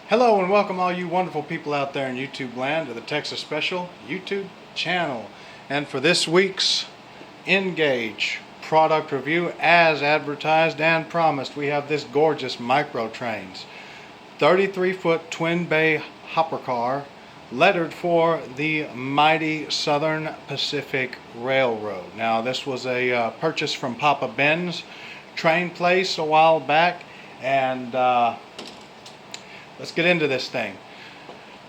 Hello and welcome all you wonderful people out there in YouTube land to the Texas Special YouTube channel. And for this week's Engage product review, as advertised and promised, we have this gorgeous Micro Trains 33-foot twin bay hopper car lettered for the mighty Southern Pacific Railroad. Now this was a purchase from Papa Ben's train place a while back, and let's get into this thing.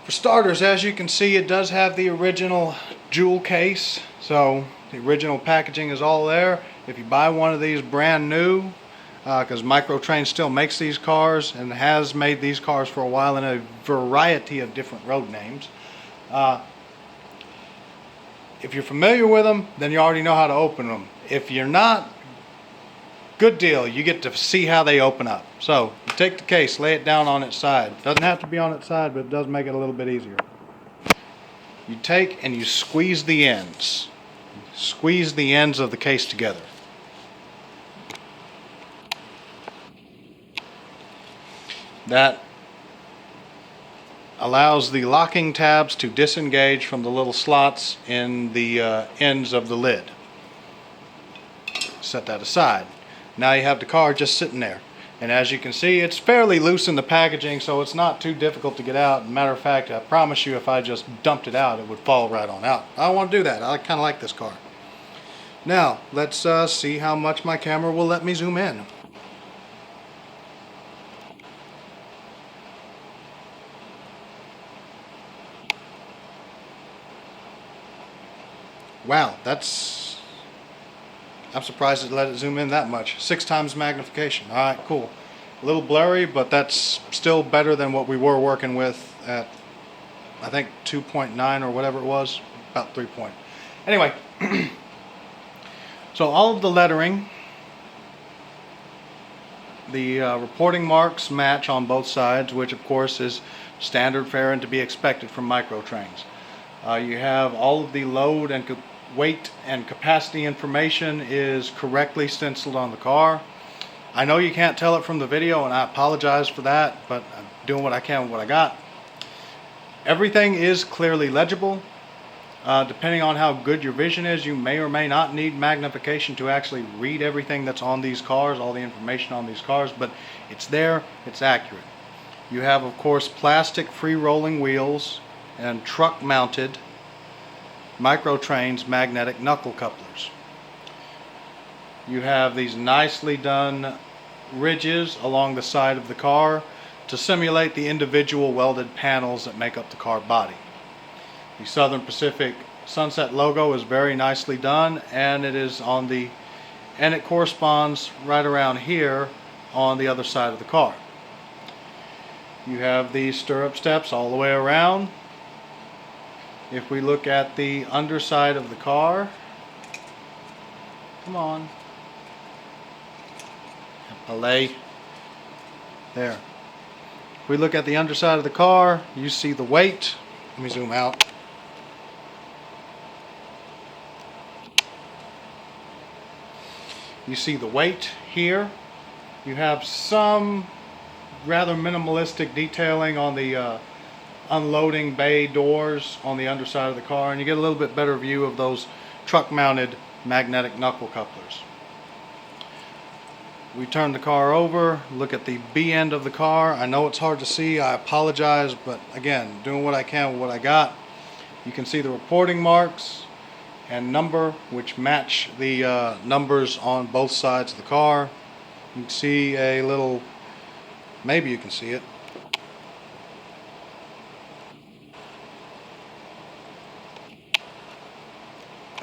For starters, as you can see, it does have the original jewel case, so the original packaging is all there. If you buy one of these brand new, because Micro Trains still makes these cars and has made these cars for a while in a variety of different road names. If you're familiar with them, then you already know how to open them. If you're not, good deal, you get to see how they open up. So you take the case, lay it down on its side. Doesn't have to be on its side, but it does make it a little bit easier. You take and you squeeze the ends. Squeeze the ends of the case together. That allows the locking tabs to disengage from the little slots in the ends of the lid. Set that aside. Now you have the car just sitting there, and as you can see, it's fairly loose in the packaging, so it's not too difficult to get out. Matter of fact, I promise you, if I just dumped it out, it would fall right on out. I don't want to do that. I kind of like this car. Now let's see how much my camera will let me zoom in. Wow, I'm surprised it let it zoom in that much. 6 times magnification. Alright, cool. A little blurry, but that's still better than what we were working with at, I think, 2.9 or whatever it was. About 3 point. Anyway, so all of the lettering, the reporting marks match on both sides, which of course is standard fare and to be expected from Micro Trains. You have all of the load and weight and capacity information is correctly stenciled on the car. I know you can't tell it from the video, and I apologize for that, but I'm doing what I can with what I got. Everything is clearly legible. Depending on how good your vision is, you may or may not need magnification to actually read everything that's on these cars, all the information on these cars, but it's there, it's accurate. You have, of course, plastic free rolling wheels and truck mounted Micro Trains magnetic knuckle couplers. You have these nicely done ridges along the side of the car to simulate the individual welded panels that make up the car body. The Southern Pacific Sunset logo is very nicely done, and it corresponds right around here on the other side of the car. You have these stirrup steps all the way around. If we look at the underside of the car, come on, Alley, there. If we look at the underside of the car, you see the weight. Let me zoom out. You see the weight here. You have some rather minimalistic detailing on the unloading bay doors on the underside of the car, and you get a little bit better view of those truck mounted magnetic knuckle couplers. We turn the car over, look at the B end of the car. I know it's hard to see, I apologize, but again, doing what I can with what I got. You can see the reporting marks and number, which match the numbers on both sides of the car. You can see a little, maybe you can see it,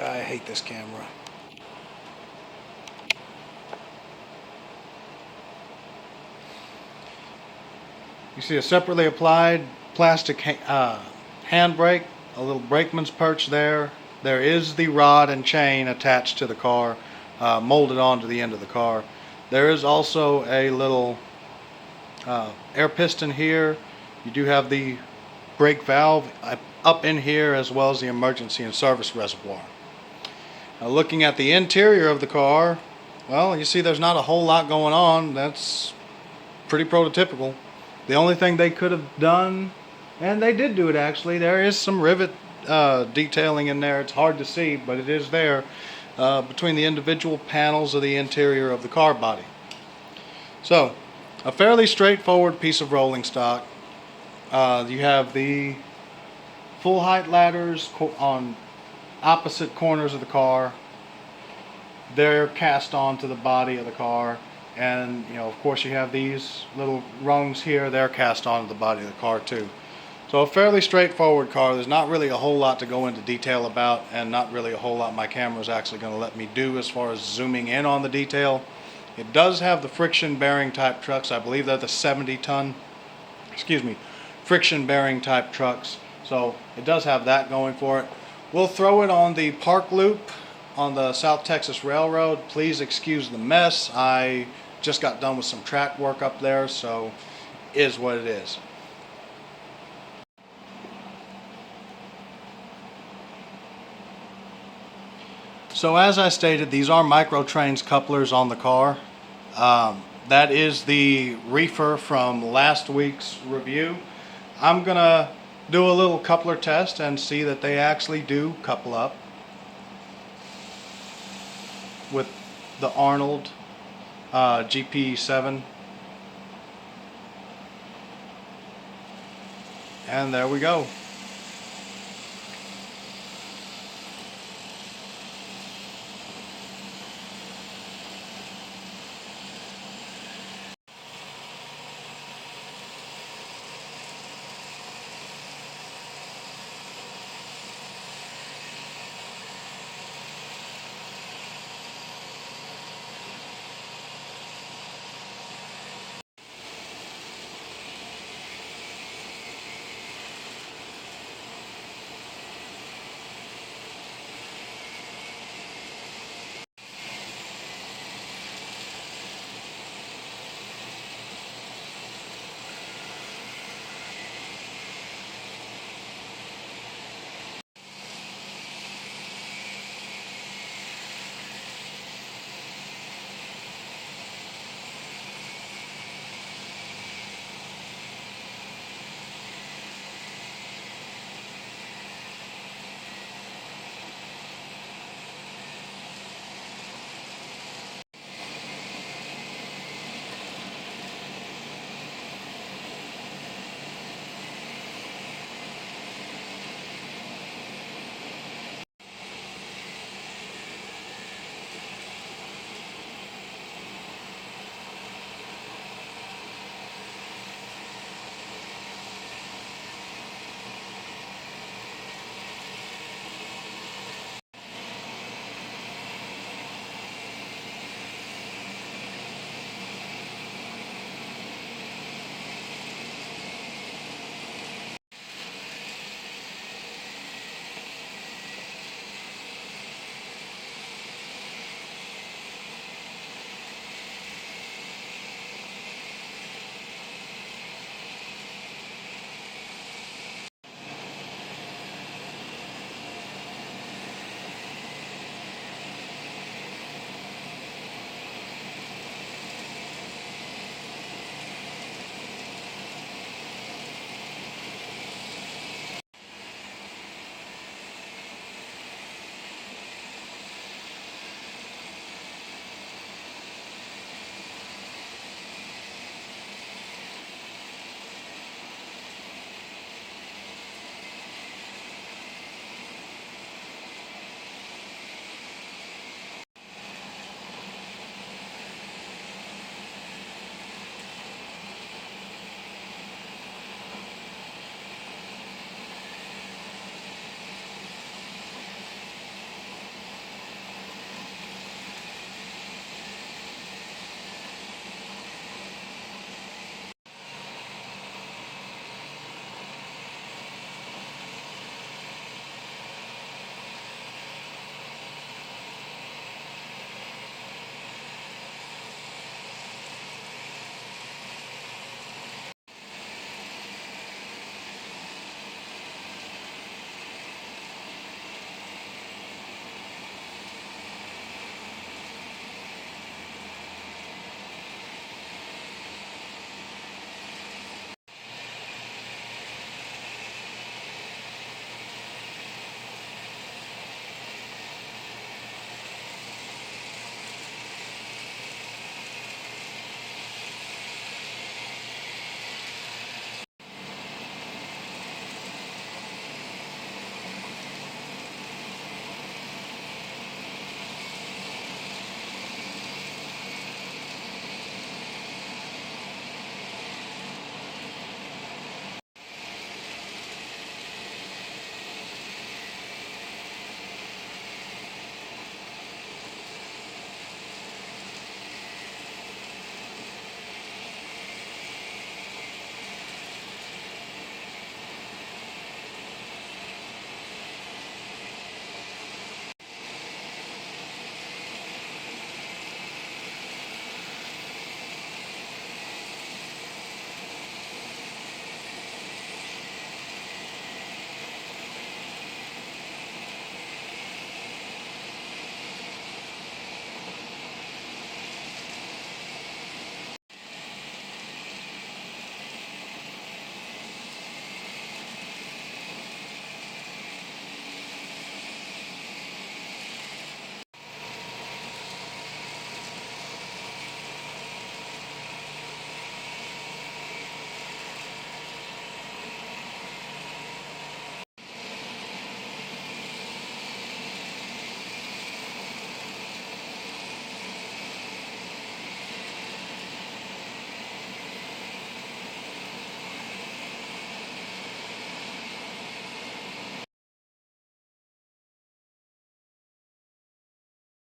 I hate this camera. You see a separately applied plastic handbrake, a little brakeman's perch there. There is the rod and chain attached to the car, molded onto the end of the car. There is also a little air piston here. You do have the brake valve up in here, as well as the emergency and service reservoir. Now, looking at the interior of the car, well, you see there's not a whole lot going on. That's pretty prototypical. The only thing they could have done, and they did do it actually, there is some rivet detailing in there. It's hard to see, but it is there between the individual panels of the interior of the car body. So, a fairly straightforward piece of rolling stock. You have the full height ladders on opposite corners of the car. They're cast onto the body of the car, and of course you have these little rungs here. They're cast onto the body of the car too. So a fairly straightforward car. There's not really a whole lot to go into detail about, and not really a whole lot my camera is actually going to let me do as far as zooming in on the detail. It does have the friction bearing type trucks. I believe they're the 70-ton, friction bearing type trucks. So it does have that going for it. We'll throw it on the park loop on the South Texas Railroad. Please excuse the mess. I just got done with some track work up there, so is what it is. So as I stated, these are Microtrains couplers on the car. That is the reefer from last week's review. I'm gonna do a little coupler test and see that they actually do couple up with the Arnold GP7. And there we go.